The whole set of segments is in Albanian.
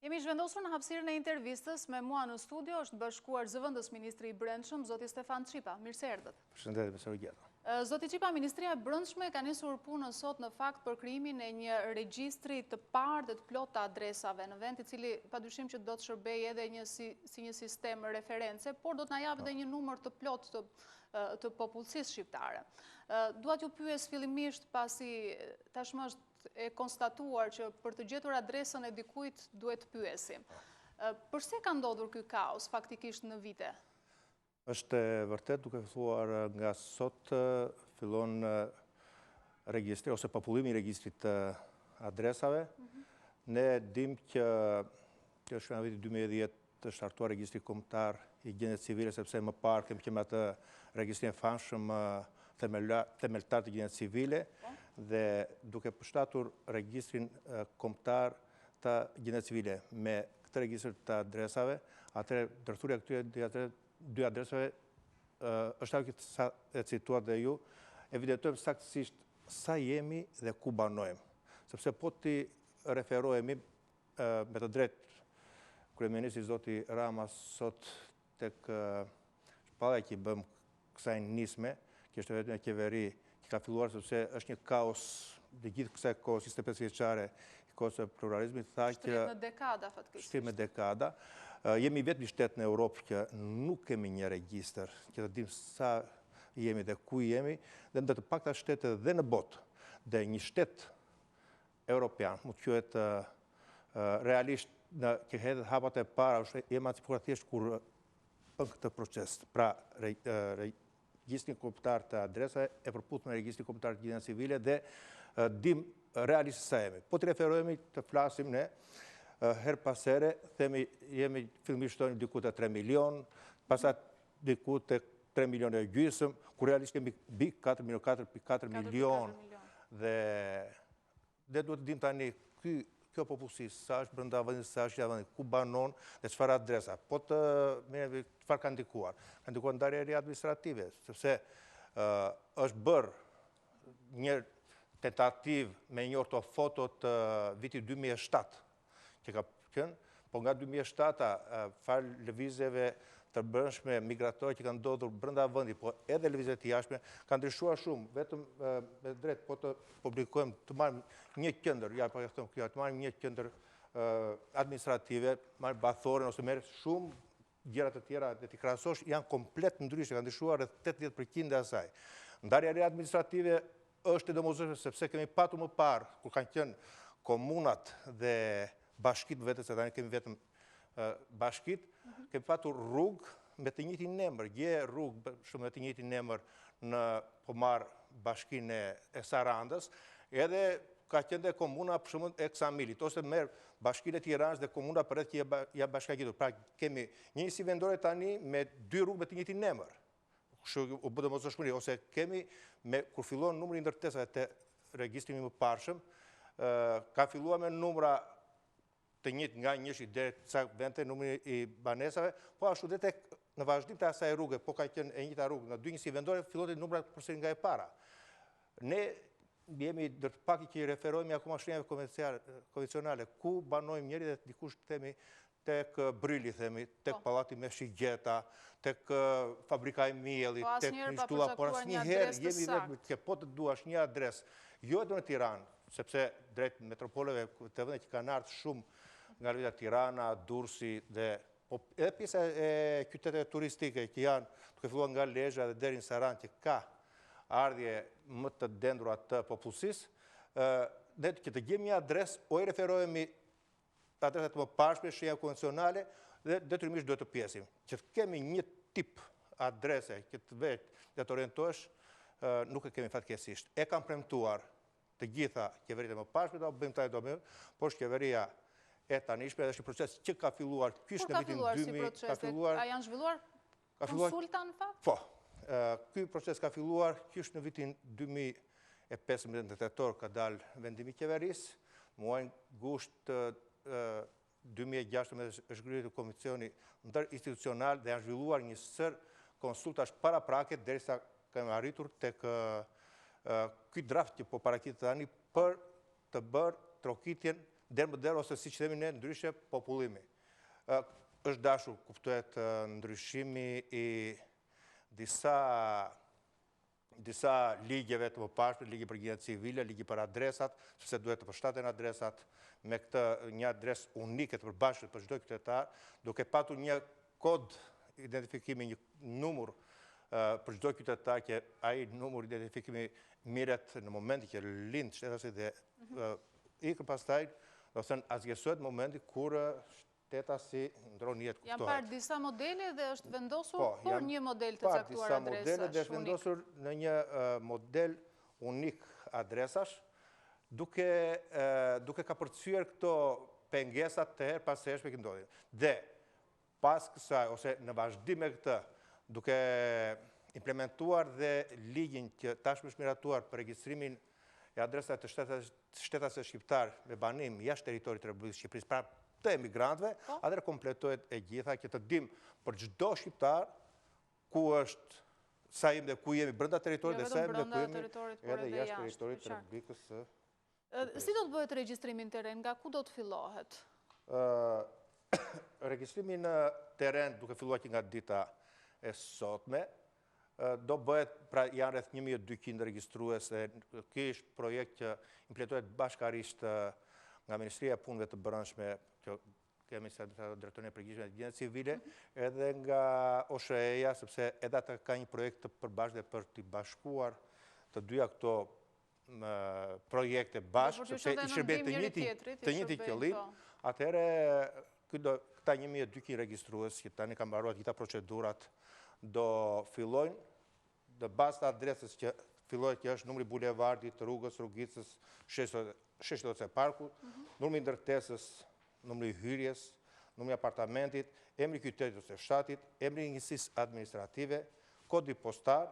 Kemi zhvendosur në hapësirën e intervistës me mua në studio është bashkuar zëvendës Ministri i Brendshëm, zoti Stefan Çipa. Mirë se erdhët. Përshëndetje, besoj gjeta. Zoti Çipa, Ministria e Brendshme ka nisur punën sot në fakt për krijimin e një regjistri të parë dhe të plotë të adresave në vend, i cili padyshim që do të shërbejë edhe si një sistem reference, por do të na japë edhe një numër të plotë të popullsisë shqiptare. Dua t'ju pyes fillimisht pasi tashmë është e konstatuar që për të gjetur adresën e dikujt duhet të pyesim. Përse ka ndodhur ky kaos faktikisht në vite? Është vërtet duke filluar nga sot fillon regjistri ose popullimi i regjistrit të adresave. Ne dim që është nga viti 2010 të shtartuar regjistri kombëtar i gjendjes civile, sepse më parë kemi qenë atë regjistrin e famshëm themeltar të gjendjes civile, dhe duke përshtatur regjistrin kombëtar të gjendjes civile me këtë regjistër të adresave, atëherë ndërthurja këtyre dy adresave është ajo që e cituat dhe ju, evidentojmë saktësisht sa jemi dhe ku banojmë. Sepse po ti referohemi me të drejtë kryeministri zoti Rama sot tek shpallja që i bëm kësaj nisme, që është vetëm e qeveri që ka filluar sepse është një kaos dhe gjithë kësaj kohë 25 vjeçare i kohës së pluralizmit, tha që shtrirë me dekada fatkisht. Shtrirë me dekada. Jemi vetëm shtet në Europë që nuk kemi një regjistër që të dim sa jemi dhe ku jemi, dhe ndër të pakta shtete dhe në botë, dhe një shtet europian, mund të quhet realisht që hedhet hapat e para, është emancipuar thjesht kur bën këtë proces. Pra, regjistrin kombëtar të adresave e përputhur me regjistrin kombëtar të gjendjes civile dhe dim realisht sa jemi. Po të referohemi të flasim ne her pas here, themi jemi fillimisht tonë diku te 3 milion, pasat diku te 3 milion e gjysmë, kur realisht kemi mbi 4,4 milion. Dhe duhet të dim tani kjo popullsi sa është brenda vendit, sa është jashtë vendit, ku banon dhe çfarë adresa. Po të merremi çfarë ka ndikuar. Ka ndikuar ndarja e administrative, sepse është bërë një tentativë me një ortofoto të vitit 2007, që ka qenë, po nga 2007 fal lëvizjeve të brendshme migratore që kanë ndodhur brenda vendit, po edhe lëvizje të jashtme, ka ndryshuar shumë, vetëm me drejt po të publikojmë, të marrim një qendër, të marrim një qendër administrative, marrim bathoren ose merr shumë gjëra të tjera dhe të krahasosh janë komplet ndryshe, ka ndryshuar rreth 80% e asaj. Ndarja e administrative është e domosdoshme sepse kemi patur më parë kur kanë qenë komunat dhe bashkit vetë, se tani kemi vetëm bashkit, kemi patur rrugë me të njëjtin emër, rrugë shumë me të njëjtin emër në Pomar bashkinë e Sarandës, edhe ka qenë dhe komuna për shembull e Ksamilit, ose merr bashkinë e Tiranës dhe komuna përreth që janë bashkëngjitur. Pra kemi një njësi vendore tani me 2 rrugë me të njëjtin emër. Kështu u bë domosdoshmëri, ose kemi kur fillon numri i ndërtesave te regjistri më parshëm, ka filluar me numra të njëjtë nga njëshi deri ca vende numri i banesave, po ashtu dhe tek në vazhdim të asaj rruge, po ka qenë e njëjta rrugë në 2 njësi vendore, fillon numra përsëri nga e para. Ne jemi ndër të pakët që i referohemi akoma shtrenjave konvencionale, ku banojmë njëri dhe dikush themi tek Bryli, themi, tek Pallati me Shigjeta, tek fabrika e miellit, tek shtulla, por asnjëherë jemi vetëm që po të duash një adresë, jo vetëm në Tiranë, sepse drejt metropoleve të vendet që kanë ardhur shumë nga lëvizja Tirana, Durrësi dhe edhe pjesa e qyteteve turistike që janë duke filluar nga Lezhë dhe deri në Saranë, që ka ardhje më të dendura të popullsisë, ne që të gjejmë një adresë, o i referohemi adresat të mëparshme, shenja konvencionale, dhe detyrimisht duhet të pjesim. Që të kemi një tip adrese që të vetë dhe të orientohesh, nuk e kemi fatkeqësisht. E kam premtuar të gjitha qeveritë e mëparshme, do bëjmë tani do bëjmë, por qeveria e tanishme është një proces që ka filluar kyç në vitin 2000. Ka filluar si proces? A janë zhvilluar konsulta në fakt? Po. Ky proces ka filluar kyç në vitin 2015 në tetor ka dalë vendimi i qeverisë, muajin gusht 2016 është zgjedhur komisioni ndërinstitucional dhe janë zhvilluar një sër konsultash paraprake derisa kemi arritur tek ky draft që po paraqitet tani për të bërë trokitjen derë më derë, ose si që themi ne, ndryshe popullimi. Është dashur, kuptohet ndryshimi i disa ligjeve të mëparshme, ligji për gjinat civile, ligji për adresat, sepse duhet të përshtaten adresat me këtë një adres unike të përbashkët për çdo qytetar, duke patur një kod identifikimi, një numër për çdo qytetar, që ai numër identifikimi miret në momenti që lind shtetasi dhe ikën pastaj, do thënë azgjesohet momenti kur shtetasi ndron jetë kuptohet. Janë parë disa modele dhe është vendosur për një model të caktuar adresash. Parë disa modele dhe është vendosur në një model unik adresash, duke ka përcyer këto pengesat të herë pas hershme që ndodhin. Dhe pas kësaj, ose në vazhdim me këtë, duke implementuar dhe ligjin që tashmë është miratuar për regjistrimin e adresave të shtetasve shqiptar me banim jashtë teritorit të Republikës Shqipërisë, pra të emigrantëve, atëherë kompletohet e gjitha që të dim për çdo shqiptar ku është, sa jemi dhe ku jemi brenda teritorit dhe sa jemi dhe ku jemi edhe jashtë teritorit të Republikës së Shqipërisë. Si do të bëhet regjistrimi në teren, nga ku do të fillohet? Regjistrimi në teren, duke filluar që nga dita e sotme, do bëhet, pra janë rreth 1200 regjistrues, ky është projekt që implementohet bashkarisht nga Ministria e Punëve të Brendshme, që kemi sa drejtorin e përgjithshme të gjinat civile, edhe nga OSHE-ja, sepse edhe ata ka një projekt të përbashkët për të bashkuar të dyja këto projekte bashkë, sepse i shërben të njëjtit qëllim. Atëherë këta 1200 regjistrues që tani kanë mbaruar gjitha procedurat do fillojnë në bazë të adresës që fillohet, që është numri bulevardit, rrugës, rrugicës, sheshtot e parkut, numri ndërtesës, numri hyrjes, numri apartamentit, emri qytetit ose fshatit, emri njësisë administrative, kodi postar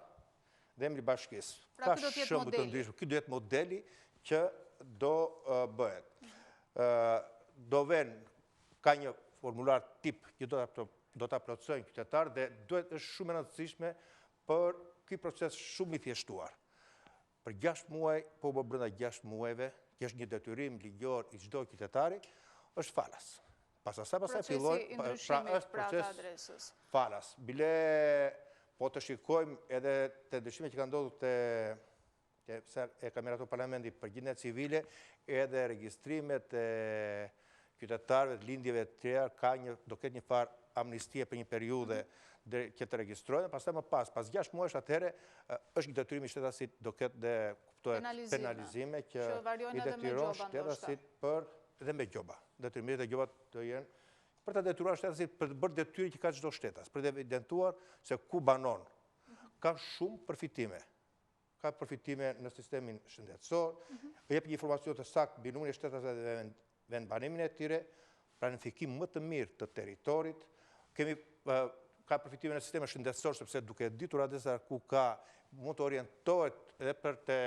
dhe emri bashkisë. Pra ky do të jetë modeli. Ky do jetë modeli që do bëhet. Do vjen, ka një formular tip që do ta plotësojnë qytetarët dhe duhet është shumë e rëndësishme për ky proces shumë i thjeshtuar. Për 6 muaj, po brenda 6 muajve, që është një detyrim ligjor i çdo qytetari, është falas. Pastaj fillojnë, pra është proces falas. Bile po të shikojmë edhe të ndryshime që ka ndodhur e Kameratu Parlamentit për gjinat civile, edhe regjistrimet e qytetarëve të lindjeve të tjera, do ketë një farë amnistie për një periudhe që të regjistrojnë, pastaj më pas 6 muajsh atëherë është një detyrim i shtetasit, do ketë dhe penalizime që i detyron shtetasit për dhe me gjoba. Detyrimet e gjobat të jenë për të detyruar shtetasit për të bërë detyri që ka çdo shtetas, për të evidentuar se ku banon. Ka shumë përfitime. Ka përfitime në sistemin shëndetësor, jep një informacion të saktë mbi numrin e shtetasve dhe vendbanimin e tyre, planifikim më të mirë të territorit, ka përfitime në sistemin shëndetësor, sepse duke ditur adresat ku ka, mund të orientohet edhe për të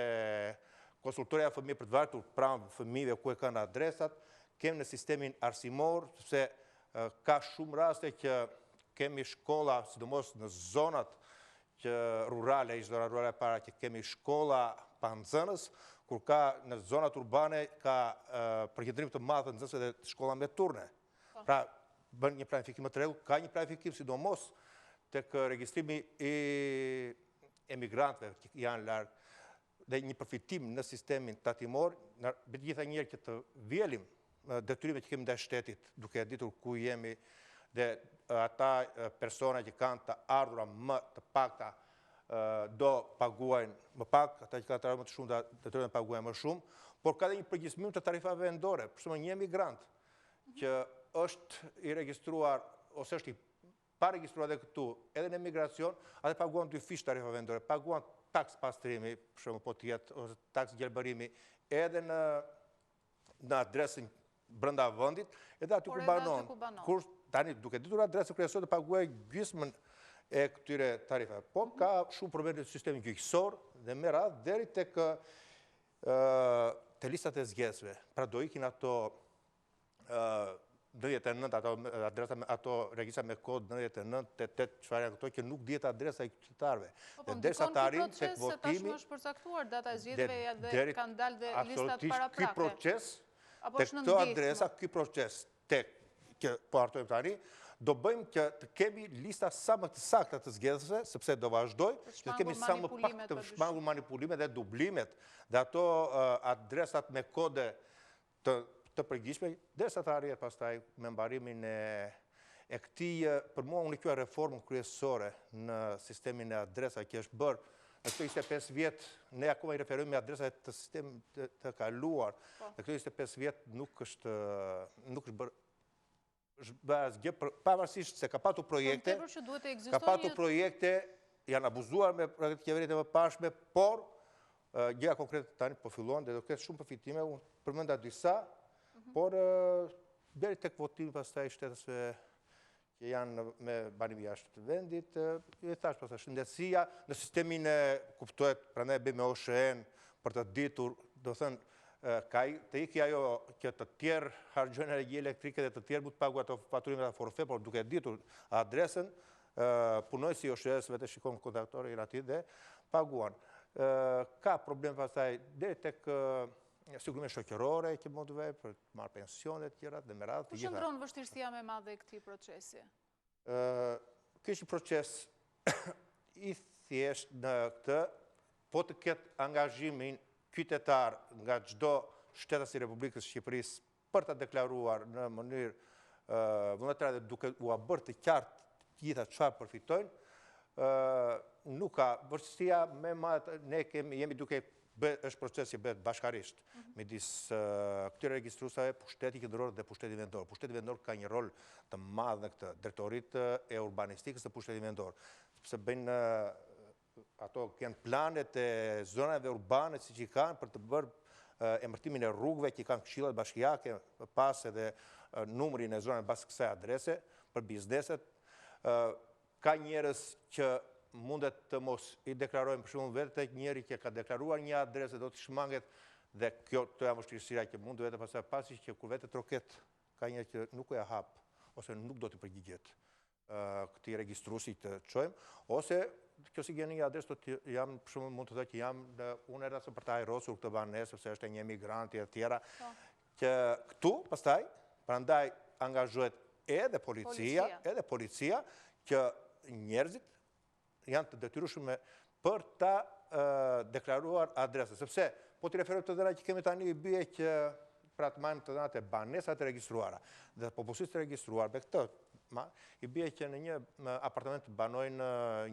konsultoria fëmijë për të vartur pranë fëmijëve ku e kanë adresat, kemi në sistemin arsimor, sepse ka shumë raste që kemi shkolla, sidomos në zonat rurale, ishtë zona rurale para që kemi shkolla pa nxënës, kur ka në zonat urbane ka përqendrim të madh të nxënësve dhe shkolla me turne. Pra, bën një planifikim të rregull, ka një planifikim sidomos tek regjistrimi i emigrantëve që janë larg dhe një përfitim në sistemin tatimor, me të gjitha njerë që të vjelim detyrimet që kemi ndaj shtetit, duke ditur ku jemi dhe ata persona që kanë të ardhura më të pakta do paguajnë më pak, ata që kanë të ardhura më të shumë detyrimet paguajnë më shumë, por ka dhe një përgjithësim të tarifave vendore, për shembull një emigrant që është i regjistruar ose është i pa regjistruar edhe këtu, edhe në emigracion, atë paguan 2 fish tarifa vendore, paguan taks pastrimi, për shembull po të jetë, ose taks gjelbërimi, edhe në adresën brenda vendit, edhe aty ku banon. Kur tani duke ditur adresën kryesore të paguajë gjysmën e këtyre tarifave. Po ka shumë probleme në sistemin gjyqësor dhe me radhë deri tek te listat e zgjedhësve. Pra do ikin ato 99 ato regjistra me kod 9988 çfarë janë ato që nuk dihet adresa e qytetarëve. Dhe derisa të arrijnë tek votimi, tashmë është përcaktuar data e zgjedhjeve dhe kanë dalë dhe listat paraprake. Ky proces Apo është në këto ndihmë? adresa, ky proces tek që po hartojmë tani, do bëjmë që të kemi lista sa më të sakta të zgjedhësve, sepse do vazhdoj, që të kemi sa më pak të shmangur manipulimet dhe dublimet dhe ato adresat me kode të përgjithshme, derisa të arrihet pastaj me mbarimin e këtij, për mua unë kjo reformën kryesore në sistemin e adresa që është bërë në këto 25 vjet, ne akoma i referojmë me adresat të sistemit të kaluar. Në këto 25 vjet nuk është bërë asgjë, pavarësisht se ka patur projekte, janë abuzuar me qeveritë e mëparshme, por gjëja konkrete tani po fillon dhe do ketë shumë përfitime, unë përmenda disa, por deri tek votimi pastaj shtetësve që janë me banimi jashtë të vendit, i thash pastaj shëndetësia në sistemin e kuptohet, prandaj bëjmë me OSHE-n për të ditur, do thënë të iki ajo që të tjerë hargjojnë energji elektrike dhe të tjerë mu të pagu ato faturimet e forfe, por duke ditur adresën, punojësi OSHE-s vetë shikon kontaktore i aty dhe paguan. Ka problem pastaj deri tek sigurimet shoqërore që mund të vej për të marrë pensione të tjera dhe me radhë të gjitha. Ku qëndron vështirësia më e madhe e këtij procesi? Ky është një proces i thjesht në këtë, po të ketë angazhimin qytetar nga çdo shtetës i Republikës Shqipërisë për të deklaruar në mënyrë vullnetare dhe duke u bërë të qartë të gjitha çfarë përfitojnë, nuk ka vështirësia më e madhe, ne jemi duke është proces që bëhet bashkarisht midis këtyre regjistruesave, pushteti qendror dhe pushteti vendor. Pushteti vendor ka një rol të madh në këtë, drejtoritë e urbanistikës të pushtetit vendor, sepse bëjnë ato kanë planet e zonave urbane siç i kanë për të bërë emërtimin e rrugëve që kanë këshillat bashkiake, pas edhe numrin e zonave pas kësaj adrese për bizneset. Ka njerëz që mundet të mos i deklarojnë për shembull vetë tek njëri që ka deklaruar një adresë do të shmanget dhe kjo të janë vështirësira që mund vetë pastaj pasi që kur vetë troket ka një që nuk e hap ose nuk do të përgjigjet këtij regjistruesi të çojmë ose kjo si gjeni një adresë do të jam për shembull mund të thotë që jam unë erdha për të ajrosur këtë banesë sepse është një emigrant e tjera që këtu pastaj prandaj angazhohet edhe policia që njerëzit janë të detyrueshme për ta deklaruar adresën, sepse po të referojmë të dhëna që kemi tani i bie që pra të marrim të dhënat e banesat e regjistruara dhe popullsisë të regjistruar me këtë i bie që në një apartament banojnë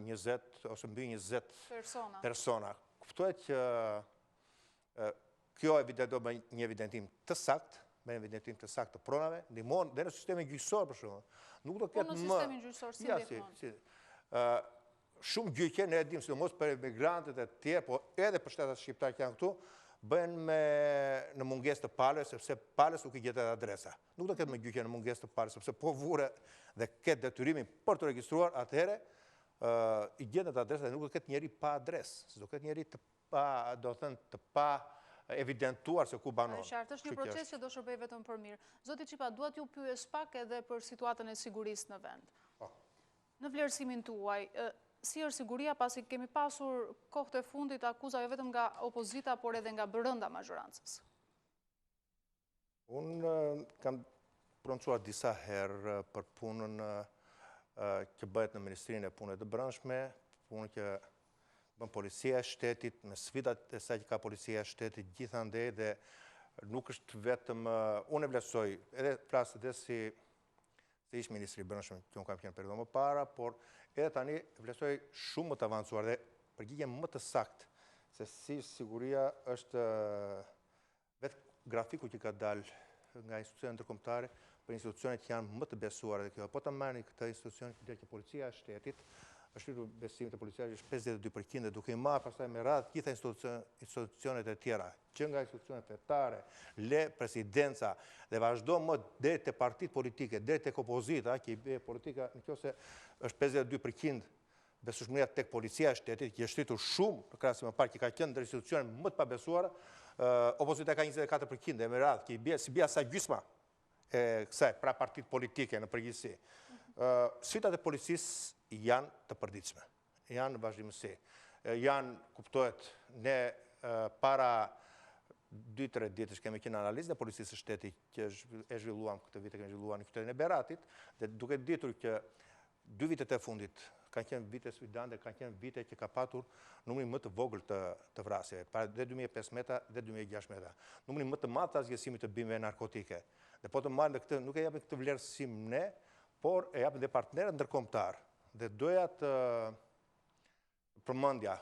20 ose mbi 20 persona. Kuptohet që kjo evident do bëjë një evidentim të saktë, me evidentim të saktë të pronave, ndihmon dhe në sistemin gjyqësor për shembull. Nuk do ketë më. Po në sistemin gjyqësor si ndihmon? Shumë gjyqe, ne e dim, sidomos për emigrantët e tjerë, po edhe për shtetat shqiptar që janë këtu, bëjnë në mungesë të palës, sepse palës nuk i gjetet adresa. Nuk do ketë më gjyqe në mungesë të palës, sepse po vure dhe ketë detyrimin për të regjistruar, atëherë i gjetet adresa dhe nuk do ketë njeri pa adresë, do ketë njeri të pa evidentuar se ku banon. Qartë, është një proces që do shërbej vetëm për mirë. Zoti Qipa, duat ju pyes pak edhe për situatën e sigurisë në vend. Në vlerësimin tuaj, si është siguria pasi kemi pasur kohët e fundit akuza jo vetëm nga opozita, por edhe nga brenda mazhorancës? Unë kam pronësuar disa herë për punën që bëhet në Ministrinë e Punëve të Brendshme, punën që bën policia e shtetit, me sfidat e saj që ka policia e shtetit gjithandej dhe nuk është vetëm unë e vlerësoj, edhe flasë edhe si ish Ministri i Brendshëm, që unë kam qenë periudhë më para, por edhe tani vlerësoj shumë më të avancuar dhe përgjigje më të saktë se si siguria është vetë grafiku që ka dalë nga institucionet ndërkombëtare për institucionet që janë më të besuara dhe kjo. Po të marrni këtë institucion që policia e shtetit është rritur besimit e policia është 52% dhe duke i marrë pastaj me radhë gjitha institucionet e tjera, që nga institucionet fetare, le presidenca dhe vazhdo më deri te partitë politike, deri tek opozita, që i bie politika nëse është 52% besueshmëria tek policia e shtetit, që është rritur shumë në krahasim me parë që ka qenë ndër institucionet më të pabesuara, opozita ka 24% dhe me radhë që i bie si bie sa gjysma e kësaj, pra partitë politike në përgjithësi. Sfidat e policisë janë të përditshme, janë vazhdimësi, janë, kuptohet, ne para 2-3 ditësh kemi qenë analizë dhe policisë së shtetit që e zhvilluam këtë vite, kemi zhvilluar në qytetin e Beratit, dhe duke ditur që 2 vitet e fundit kanë qenë vite sfidante, kanë qenë vite që ka patur numrin më të vogël të vrasjeve, dhe 2015 dhe 2016. Numrin më të madh të azgjësimit të bimëve narkotike. Dhe po të marrë dhe këtë, nuk e japim këtë vlerësim ne, por e japim dhe partnerët ndërkombëtar. Dhe doja të përmendja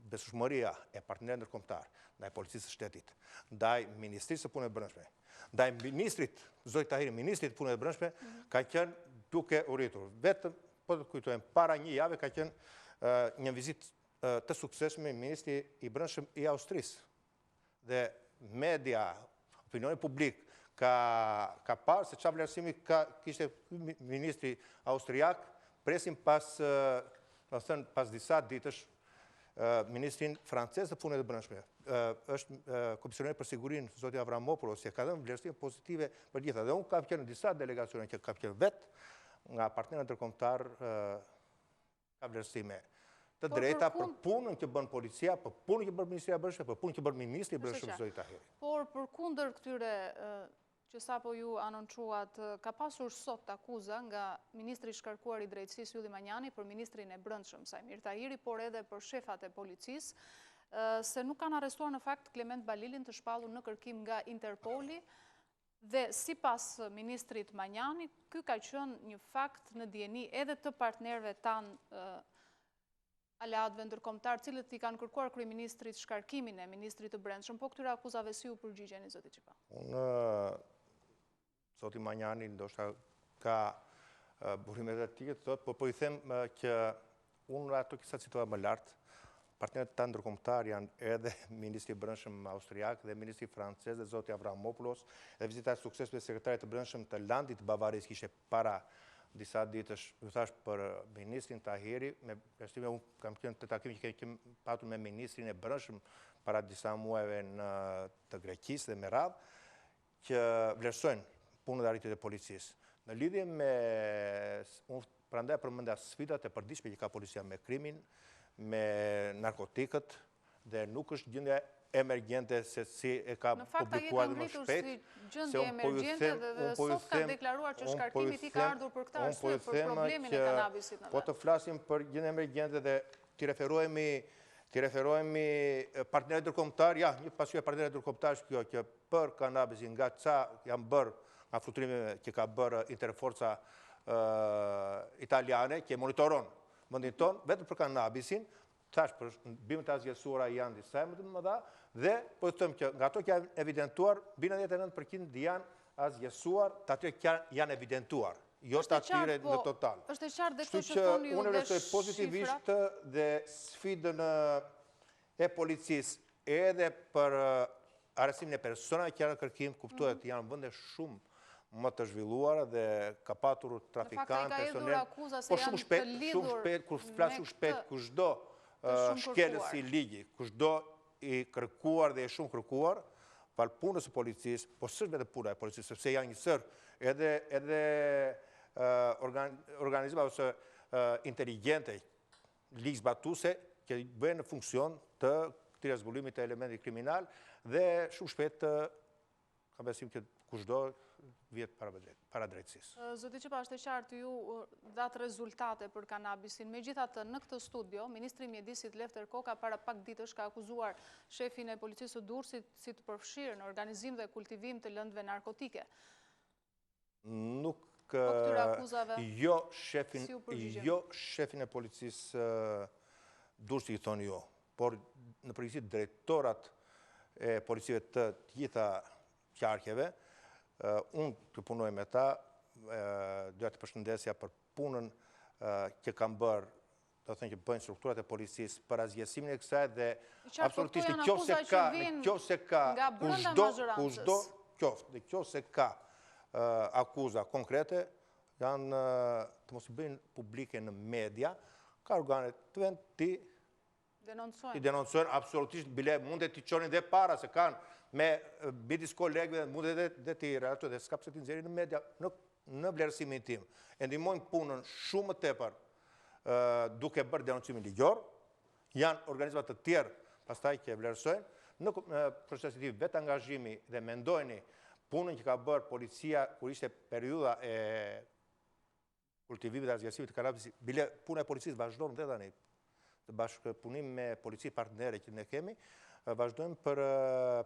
besueshmëria e partnerëve ndërkombëtar ndaj policisë së shtetit, ndaj Ministrisë së Punëve të Brendshme, ndaj ministrit Zoti Tahiri, ministrit të Punëve të Brendshme, ka qenë duke u rritur. Vetëm po të kujtojmë, para një jave ka qenë një vizitë të suksesshme ministri i Brendshëm i Austrisë. Dhe media, opinioni publik ka parë se çfarë vlerësimi kishte ministri austriak, presim pas disa ditësh ministrin francez të Punëve të Brendshme. Është komisioner për sigurinë zoti Avramopoulos, që ka dhënë vlerësime pozitive për gjitha. Dhe unë kam qenë në disa delegacione që kam qenë vetë nga partnerët ndërkombëtar ka vlerësime të drejta për punën që bën policia, për punën që bën Ministria e Brendshme, për punën që bën ministri i Brendshëm zoti Tahiri. Por përkundër këtyre që sapo ju anoncuat, ka pasur sot akuza nga ministri i shkarkuar i drejtësisë Ylli Manjani për ministrin e Brendshëm Sajmir Tahiri, por edhe për shefat e policisë, se nuk kanë arrestuar në fakt Klement Balilin, të shpallur në kërkim nga Interpoli, dhe sipas ministrit Manjani, ky ka qenë një fakt në dieni edhe të partnerëve tanë aleatëve ndërkombëtar, cilët i kanë kërkuar kryeministrit shkarkimin e ministrit të Brendshëm, po këtyre akuzave si u përgjigjeni, zoti Çipa? Unë, zoti Manjani, ndoshta ka burimet e tij, po i them që unë ato kisha situata më lart. Partnerët tanë ndërkombëtar janë edhe ministri i Brendshëm austriak dhe ministri francez dhe zoti Avramopoulos, dhe vizita e suksesshme e sekretarit të Brendshëm të Landit të Bavarisë kishte para disa ditësh, ju thash për ministrin Tahiri, me vlerësime unë kam qenë të takimi që kemi patur me ministrin e Brendshëm para disa muajve në të Greqisë dhe me radhë, që vlerësojnë punën dhe arritjet e policisë. Në lidhje me, unë prandaj përmendja sfidat e përditshme që ka policia me krimin, me narkotikët, dhe nuk është gjendja emergjente se si e ka publikuar dhe më shpejt. Në fakt, a gjendje emergjente dhe sot ka deklaruar që shkarkimi i tij ka ardhur për këtë arsye, për problemin e kanabisit. Po të flasim për gjendje emergjente dhe ti referohemi partnerët ndërkombëtar, ja, një pasojë e partnerët ndërkombëtar është kjo, që për kanabisin nga ca janë bërë nga fluturime që ka bërë Interforca italiane, që monitoron vendin tonë, vetëm për kanabisin, thash për bimet e azgjësuara janë disa më të mëdha, dhe po të them që nga ato që janë evidentuar, bie 99% janë azgjësuar, të atyre që janë evidentuar, jo të atyre në total. Është e qartë dhe Kështu këtë që që thoni ju unë dhe vlerësoj pozitivisht dhe sfidën e policisë edhe për arrestimin e personave që janë kërkim, kuptohet janë vende shumë më të zhvilluara dhe ka patur trafikantë, personel, po shumë shpejt, kur flas shumë shpejt, kushdo shkelës i ligji, kushdo i kërkuar dhe i shumë kërkuar, pal punës e policisë, po s'është vetëm puna e policisë, sepse janë njësër edhe organizma ose inteligente, ligjzbatuse, që bëjnë në funksion të këtyre zbulimit të elementit kriminal, dhe shumë shpejt ka besim që kushdo vjet para drejtësisë. Zoti Çipa, është e qartë ju datë rezultate për kanabisin. Megjithatë, në këtë studio, ministri i Mjedisit Lefter Koka para pak ditësh ka akuzuar shefin e policisë së Durrësit si të përfshirë në organizim dhe kultivim të lëndëve narkotike. Nuk këtyre akuzave jo shefin e policisë Durrësit i thonë jo, por në përgjithësi drejtorat e policive të gjitha qarkeve. Unë të punoj me ta, doja të përshëndesja për punën që kam bërë, do të thënë që bëjnë strukturat e policisë për azgjësimin e kësaj dhe absolutisht në qoftë se ka kushdo qoftë, në qoftë se ka akuza konkrete, janë të mos bëjnë publike në media, ka organet të vend ti denoncojnë absolutisht, bile mund të t'i qonin dhe para, se kanë me bidis kolegëve, mund dhe t'i relatojnë dhe s'ka pse t'i nxjerrin në media, në vlerësimin tim. E ndihmojnë punën shumë të tepër duke bërë denoncimin ligjor, janë organizmat të tjerë pastaj që vlerësojnë, në procesin vetë angazhimi dhe mendojni punën që ka bërë policia kur ishte periudha e kultivimit dhe azjasimit të kanabisit, bile puna e policisë vazhdojmë dhe tani, të bashkëpunim me polici partnere që ne kemi, vazhdojmë për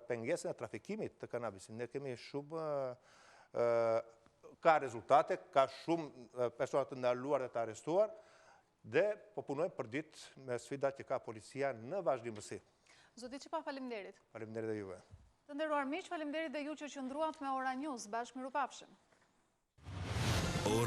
pengesën e trafikimit të kanabisit. Ne kemi shumë, ka rezultate, ka shumë personat të ndaluar dhe të arestuar, dhe po punojmë për ditë me sfidat që ka policia në vazhdimësi. Zoti Qipa, faleminderit. Faleminderit dhe juve. Të nderuar miq, faleminderit dhe ju që qëndruat me Ora News. Bashkë mirupafshim.